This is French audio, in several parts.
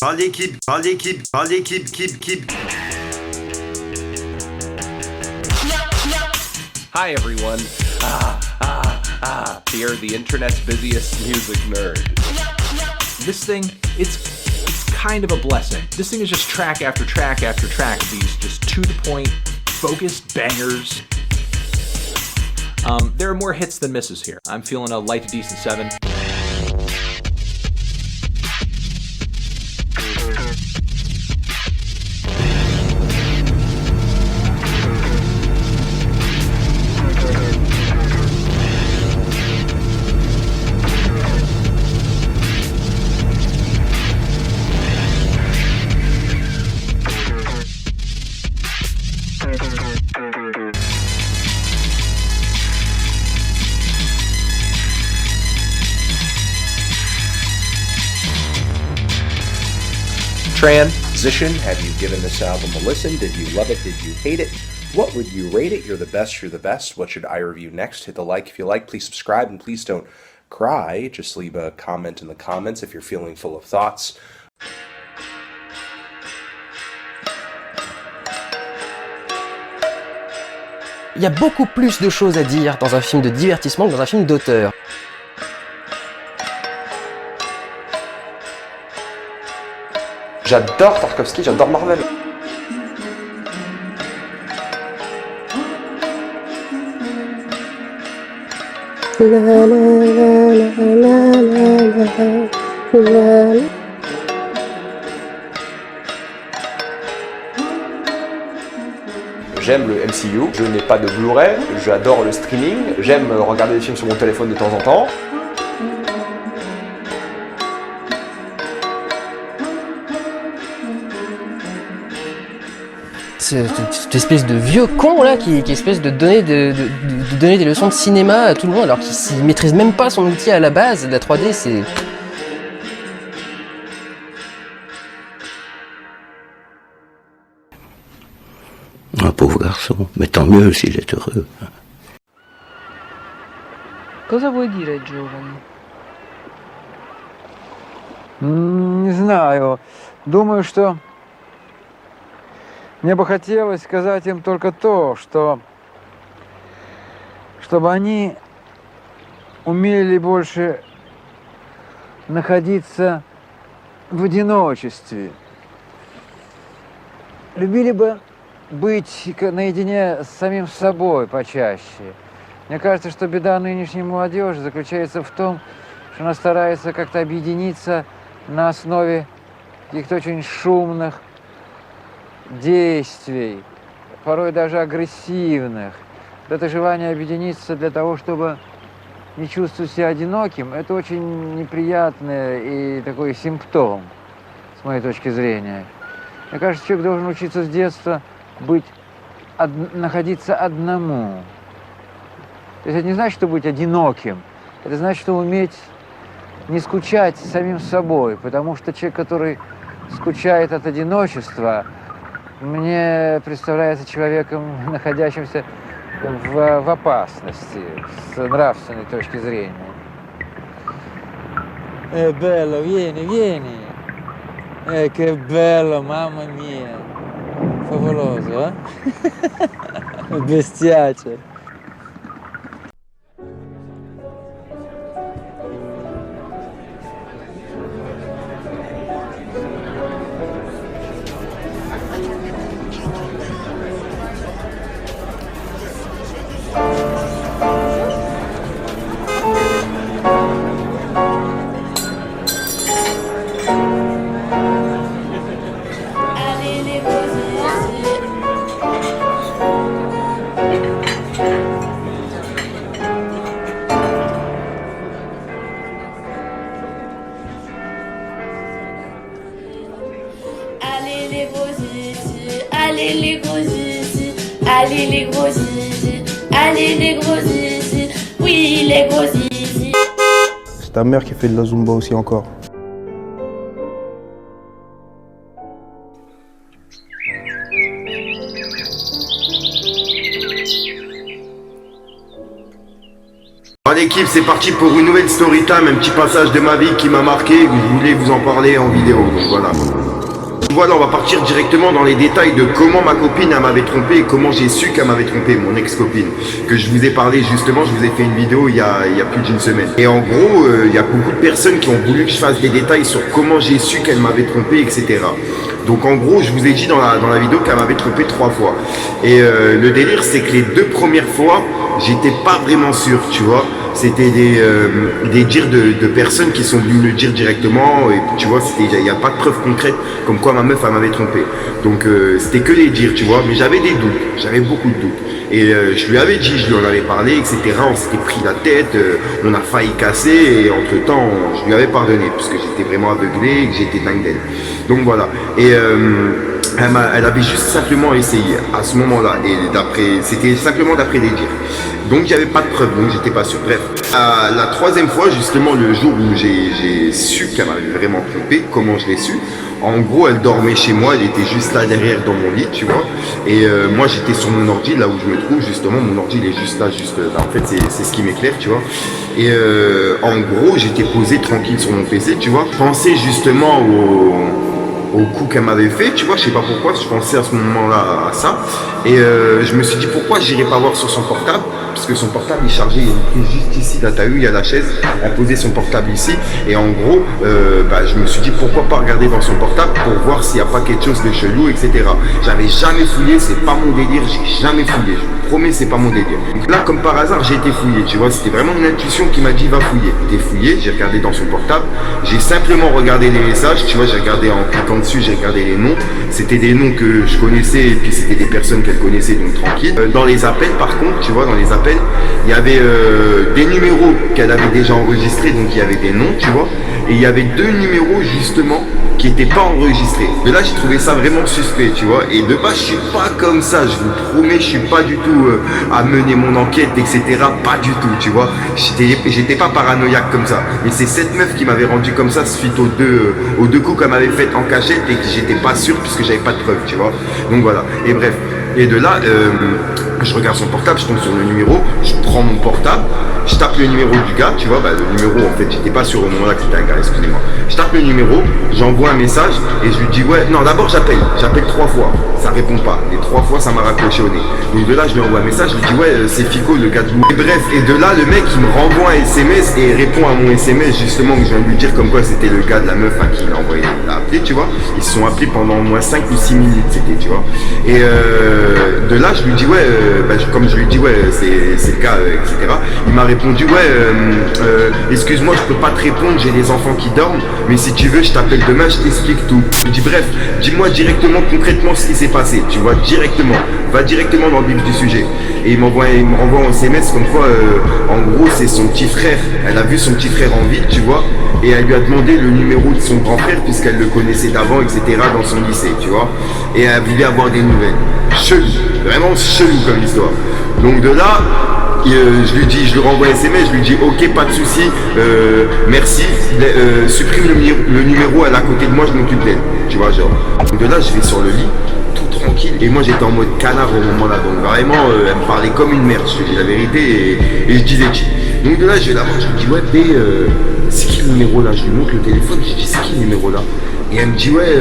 Hi everyone. Here, the internet's busiest music nerd. This thing, it's kind of a blessing. This thing is just track after track after track of these just to-the-point, focused bangers. There are more hits than misses here. I'm feeling a light to decent 7. Transition. Have you given this album a listen? Did you love it? Did you hate it? What would you rate it? You're the best. You're the best. What should I review next? Hit the like if you like. Please subscribe and please don't cry. Just leave a comment in the comments if you're feeling full of thoughts. Il y a beaucoup plus de choses à dire dans un film de divertissement que dans un film d'auteur. J'adore Tarkovsky, j'adore Marvel. J'aime le MCU, je n'ai pas de Blu-ray, j'adore le streaming, j'aime regarder des films sur mon téléphone de temps en temps. Cette espèce de vieux con là qui espèce de donner de donner des leçons de cinéma à tout le monde alors qu'il maîtrise même pas son outil à la base. La 3D c'est... Un pauvre garçon, mais tant mieux s'il est heureux. Cosa vuoi dire ai giovani? Не знаю. Думаю, что мне бы хотелось сказать им только то, что чтобы они умели больше находиться в одиночестве. Любили бы быть наедине с самим собой почаще. Мне кажется, что беда нынешней молодежи заключается в том, что она старается как-то объединиться на основе каких-то очень шумных действий, порой даже агрессивных. Это желание объединиться для того, чтобы не чувствовать себя одиноким, это очень неприятный и такой симптом, с моей точки зрения. Мне кажется, человек должен учиться с детства находиться одному. То есть это не значит, что быть одиноким, это значит, что уметь не скучать самим собой, потому что человек, который скучает от одиночества, мне представляется человеком, находящимся в опасности с нравственной точки зрения. Bello, vieni, vieni. Che bello, mamma mia. Favoloso, eh? Bestiace. Allez les gros zizi, allez les gros zizi, allez les gros zizi, oui les gros zizi. C'est ta mère qui fait de la Zumba aussi encore. l'équipe, c'est parti pour une nouvelle story time, un petit passage de ma vie qui m'a marqué, je voulais vous en parler en vidéo, donc voilà. Voilà, on va partir directement dans les détails de comment ma copine elle m'avait trompé et comment j'ai su qu'elle m'avait trompé, mon ex-copine. Que je vous ai parlé justement, je vous ai fait une vidéo il y a plus d'une semaine. Et en gros, il y a beaucoup de personnes qui ont voulu que je fasse des détails sur comment j'ai su qu'elle m'avait trompé, etc. Donc en gros, je vous ai dit dans la vidéo qu'elle m'avait trompé 3 fois. Et le délire, c'est que les 2 premières fois, j'étais pas vraiment sûr, tu vois. C'était des dires de personnes qui sont venues me le dire directement. Et tu vois, il n'y a pas de preuve concrète comme quoi ma meuf elle m'avait trompé. Donc c'était que les dires, tu vois. Mais j'avais des doutes, j'avais beaucoup de doutes. Et je lui avais dit, je lui en avais parlé, etc. On s'était pris la tête, on a failli casser. Et entre temps, je lui avais pardonné parce que j'étais vraiment aveuglé et que j'étais dingue d'elle. Donc voilà. Et elle avait juste simplement essayé à ce moment-là. Et c'était simplement d'après des dires. Donc il n'y avait pas de preuve, donc j'étais pas sûr. Bref, la 3e fois, justement le jour où j'ai su qu'elle m'avait vraiment trompé, comment je l'ai su. En gros, elle dormait chez moi, elle était juste là derrière dans mon lit, tu vois. Et moi, j'étais sur mon ordi, là où je me trouve, justement. Mon ordi, il est juste là, En fait, c'est ce qui m'éclaire, tu vois. Et en gros, j'étais posé tranquille sur mon PC, tu vois. Je pensais justement au coup qu'elle m'avait fait, tu vois, je sais pas pourquoi, je pensais à ce moment-là à ça. Et je me suis dit, pourquoi j'irais pas voir sur son portable? Parce que son portable, il chargeait, il était juste ici, là, t'as vu, il y a la chaise, elle posait son portable ici. Et en gros, je me suis dit, pourquoi pas regarder dans son portable pour voir s'il n'y a pas quelque chose de chelou, etc. J'avais jamais fouillé, c'est pas mon délire, j'ai jamais fouillé. Je vous promets, c'est pas mon délire. Donc là, comme par hasard, j'ai été fouillé, tu vois, c'était vraiment une intuition qui m'a dit, va fouiller. J'ai fouillé, j'ai regardé dans son portable, j'ai simplement regardé les messages, tu vois, j'ai regardé en cliquant dessus, j'ai regardé les noms. C'était des noms que je connaissais et puis c'était des personnes qu'elle connaissait, donc tranquille. Dans les appels, par contre, tu vois, dans les appels, il y avait des numéros qu'elle avait déjà enregistrés, donc il y avait des noms, tu vois. Et il y avait 2 numéros, justement, qui n'étaient pas enregistrés. Mais là, j'ai trouvé ça vraiment suspect, tu vois. Et de base, je suis pas comme ça, je vous promets, je suis pas du tout à mener mon enquête, etc. Pas du tout, tu vois. J'étais pas paranoïaque comme ça. Mais c'est cette meuf qui m'avait rendu comme ça suite aux deux coups qu'elle m'avait fait en cachette et que j'étais pas sûr puisque j'avais pas de preuves, tu vois. Donc voilà. Et bref. Et de là, je regarde son portable, je tombe sur le numéro, je prends mon portable, je tape le numéro du gars, tu vois, le numéro, en fait, j'étais pas sûr au moment-là que c'était un gars, excusez-moi. Je tape le numéro, j'envoie un message et je lui dis, ouais, non, d'abord j'appelle 3 fois, ça répond pas. Les 3 fois, ça m'a raccroché au nez. Donc de là, je lui envoie un message, je lui dis, ouais, c'est Fico, le gars de Lou. Et bref, et de là, le mec, il me renvoie un SMS et répond à mon SMS, justement, que je viens de lui dire comme quoi c'était le gars de la meuf à qui il a appelé, tu vois. Ils se sont appelés pendant au moins 5 ou 6 minutes, c'était, tu vois. Et de là, je lui dis, ouais, comme je lui dis, ouais, c'est le gars, etc. Il m'a répondu, ouais, excuse-moi, je peux pas te répondre, j'ai des enfants qui dorment, mais si tu veux, je t'appelle demain, je t'explique tout. Je lui dis, bref, dis-moi directement, concrètement, ce qui s'est passé, tu vois, directement, va directement dans le vif du sujet. Et il me renvoie un SMS comme quoi, en gros, c'est son petit frère, elle a vu son petit frère en ville, tu vois, et elle lui a demandé le numéro de son grand frère, puisqu'elle le connaissait d'avant, etc., dans son lycée, tu vois, et elle voulait avoir des nouvelles. Chelou, vraiment chelou comme histoire. Donc de là, je lui renvoie un SMS, je lui dis ok, pas de souci, merci, supprime le numéro, elle est à côté de moi, je m'occupe d'elle, tu vois, genre. Donc de là, je vais sur le lit, tout tranquille, et moi j'étais en mode canard au moment-là, donc vraiment, elle me parlait comme une merde, je te dis la vérité, et je disais qui. Donc de là, je vais la voir, je lui dis ouais, c'est qui le numéro là? Je lui montre le téléphone, je lui dis c'est qui le numéro là? Et elle me dit ouais,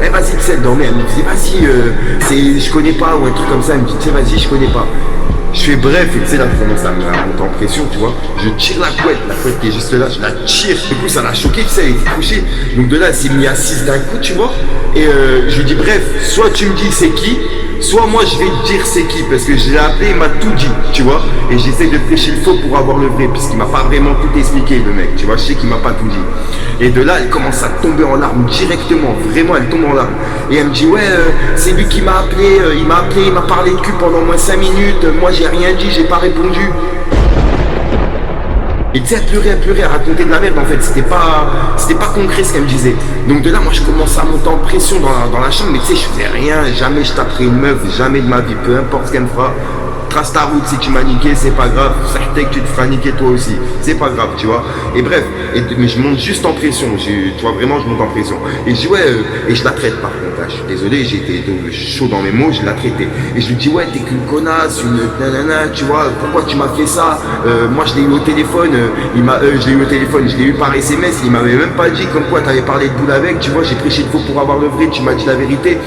vas-y, tu sais, elle dormait, elle me disait vas-y, je connais pas, ou un truc comme ça, elle me dit tu sais, vas-y, je connais pas. Je fais bref, et tu sais, là, je commence à me monter en pression, tu vois. Je tire la couette qui est juste là, je la tire. Du coup, ça l'a choqué, tu sais, elle était couchée. Donc de là, elle s'est mise assise d'un coup, tu vois. Et je lui dis, bref, soit tu me dis c'est qui, soit moi je vais te dire c'est qui, parce que je l'ai appelé, il m'a tout dit, tu vois. Et j'essaie de prêcher le faux pour avoir le vrai, puisqu'il m'a pas vraiment tout expliqué, le mec, tu vois. Je sais qu'il m'a pas tout dit. Et de là, elle commence à tomber en larmes directement, vraiment, elle tombe en larmes. Et elle me dit, ouais, c'est lui qui m'a appelé, il m'a parlé de cul pendant au moins 5 minutes, moi j'ai rien dit, j'ai pas répondu. Et tu sais, elle pleurait, à raconter de la merde en fait, c'était pas concret ce qu'elle me disait. Donc de là, moi je commence à monter en pression dans la chambre, mais tu sais, je faisais rien, jamais je taperai une meuf, jamais de ma vie, peu importe ce qu'elle me fera. trace ta route, si tu m'as niqué, c'est pas grave, certain que tu te feras niquer toi aussi, c'est pas grave, tu vois. Et bref, mais je monte juste en pression, tu vois, vraiment je monte en pression. Et je dis ouais, et je la traite par contre, je suis désolé, j'ai été chaud dans mes mots, je la traitais. Et je lui dis ouais, t'es qu'une connasse, une nanana, tu vois, pourquoi tu m'as fait ça? Moi je l'ai eu au téléphone, je l'ai eu par SMS, il m'avait même pas dit comme quoi t'avais parlé de boule avec, tu vois, j'ai prêché de faux pour avoir le vrai, tu m'as dit la vérité.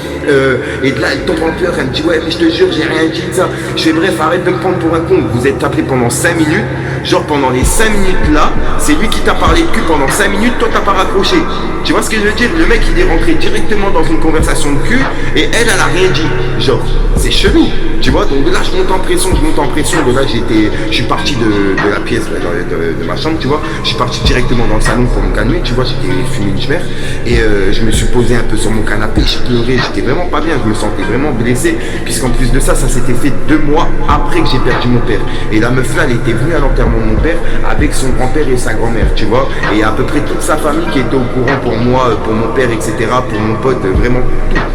Et de là elle tombe en pleurs, elle me dit ouais mais je te jure j'ai rien dit de ça. Je fais bref, arrête de me prendre pour un con, vous êtes appelé pendant 5 minutes, genre pendant les 5 minutes là, c'est lui qui t'a parlé de cul pendant 5 minutes, toi t'as pas raccroché. Tu vois ce que je veux dire? Le mec il est rentré directement dans une conversation de cul et elle a rien dit. Genre, c'est chelou. Tu vois, donc de là je monte en pression, de là je suis parti de la pièce de ma chambre, tu vois, je suis parti directement dans le salon pour me calmer, tu vois, j'étais fumé une chmère et je me suis posé un peu sur mon canapé, je pleurais, j'étais vraiment pas bien, je me sentais vraiment blessé, puisqu'en plus de ça, ça s'était fait 2 mois après que j'ai perdu mon père. Et la meuf là, elle était venue à l'enterrement de mon père avec son grand-père et sa grand-mère, tu vois, et à peu près toute sa famille qui était au courant pour moi, pour mon père, etc., pour mon pote, vraiment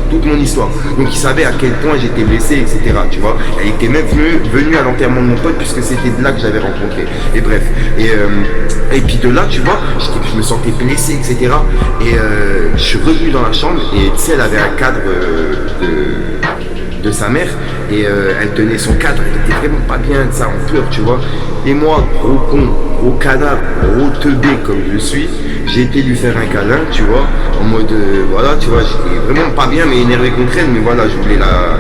toute mon histoire. Donc il savait à quel point j'étais blessé, etc., tu vois. Elle était même venue à l'enterrement de mon pote puisque c'était de là que j'avais rencontré. Et bref, et puis de là, tu vois, je me sentais blessé, etc. Et je suis revenu dans la chambre et tu sais, elle avait un cadre de sa mère et elle tenait son cadre, elle était vraiment pas bien de ça, en pleurs, tu vois. Et moi, gros con, gros cadavre, gros teubé comme je suis, j'ai été lui faire un câlin, tu vois, en mode, voilà, tu vois, j'étais vraiment pas bien, mais énervé contre elle, mais voilà, je voulais la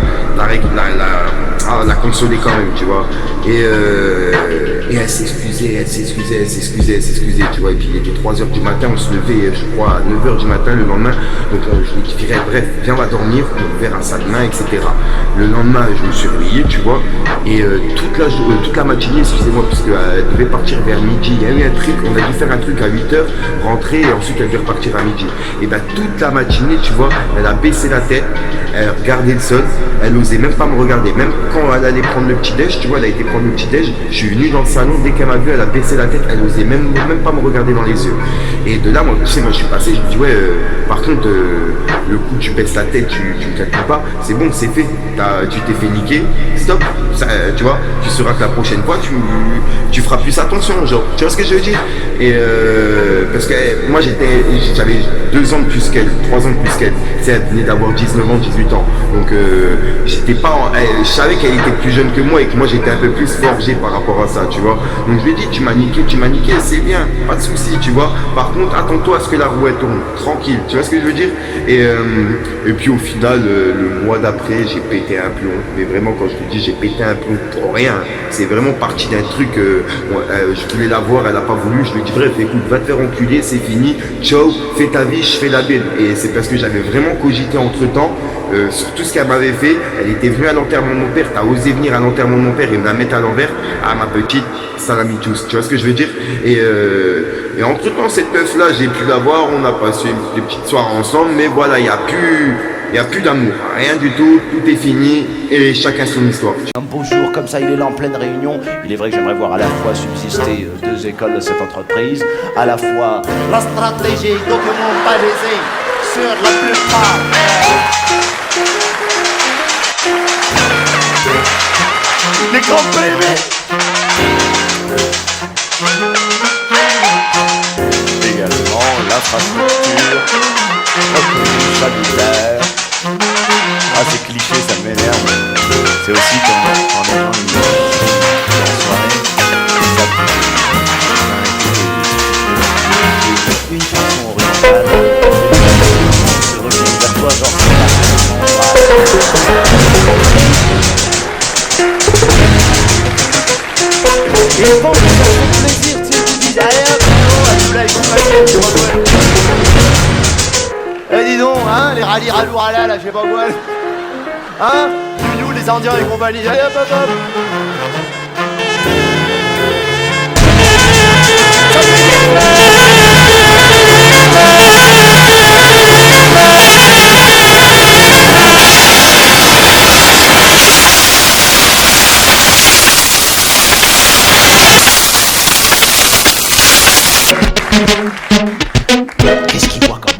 consoler quand même, tu vois. Et elle s'excusait, tu vois. Et puis il était 3h du matin, on se levait, je crois, à 9h du matin le lendemain. Donc je lui dirais, bref, viens, on va dormir, on verra ça demain, etc. Le lendemain, je me suis réveillé, tu vois. Et toute la matinée, excusez-moi, parce qu'elle devait partir vers midi. Il y a eu un truc, on a dû faire un truc à 8h, rentrer, et ensuite elle devait repartir à midi. Et ben toute la matinée, tu vois, elle a baissé la tête, elle regardait le sol, elle osait même pas me regarder. Même quand elle allait prendre le petit-déj, tu vois, elle a été prendre le petit-déj, je suis venu dans le salon, dès qu'elle m'a vu, elle a baissé la tête, elle osait même pas me regarder dans les yeux. Et de là, moi, tu sais, moi je suis passé, je me dis ouais, par contre, le coup tu baisses la tête, tu ne calcules pas, c'est bon, c'est fait, tu t'es fait niquer, stop, ça, tu vois, tu sauras que la prochaine fois, tu feras plus attention, genre, tu vois ce que je veux dire? Et parce que moi j'avais 2 ans de plus qu'elle, 3 ans de plus qu'elle, tu sais, elle venait d'avoir 19 ans, 18 ans, donc j'étais pas, je savais qu'elle était plus jeune que moi et que moi j'étais un peu plus forgé par rapport à ça, tu vois. Donc je lui ai dit, tu m'as niqué, c'est bien, pas de souci, tu vois. Par contre, attends-toi à ce que la roue elle tourne, tranquille, tu vois ce que je veux dire? Et puis au final, le mois d'après, j'ai pété un plomb. Mais vraiment, quand je te dis j'ai pété un plomb pour rien, c'est vraiment parti d'un truc, je voulais la voir, elle a pas voulu, je lui ai dit, bref, écoute, va te faire enculer, c'est fini, ciao, fais ta vie, je fais la mienne. Et c'est parce que j'avais vraiment cogité entre-temps, sur tout ce qu'elle m'avait fait. Elle était venue à l'enterrement de mon père, t'as osé venir à l'enterrement de mon père et me la mettre à l'envers. Ah, ma petite, salami tous, tu vois ce que je veux dire? Et entre temps, cette meuf là, j'ai pu la voir, on a passé des petites soirées ensemble, mais voilà, il n'y a plus d'amour, rien du tout, tout est fini et chacun son histoire. Un beau jour comme ça, il est là en pleine réunion. Il est vrai que j'aimerais voir à la fois subsister 2 écoles de cette entreprise, à la fois la stratégie documentalisée sur la plupart. Les comprimés. Également l'infrastructure, reconnue, sanitaire. Ah, c'est cliché, ça m'énerve. C'est aussi quand les gens en soirée, une chanson orientale, se revient vers toi, genre et je pense que ça fait plaisir, tu sais, tu dis derrière, tu l'as avec tu vois. Eh dis donc, hein, les rallyes ralou rala, là, je sais pas quoi. Hein, nous, les Indiens et compagnie, allez hop hop hop. Qu'est-ce qu'il voit comme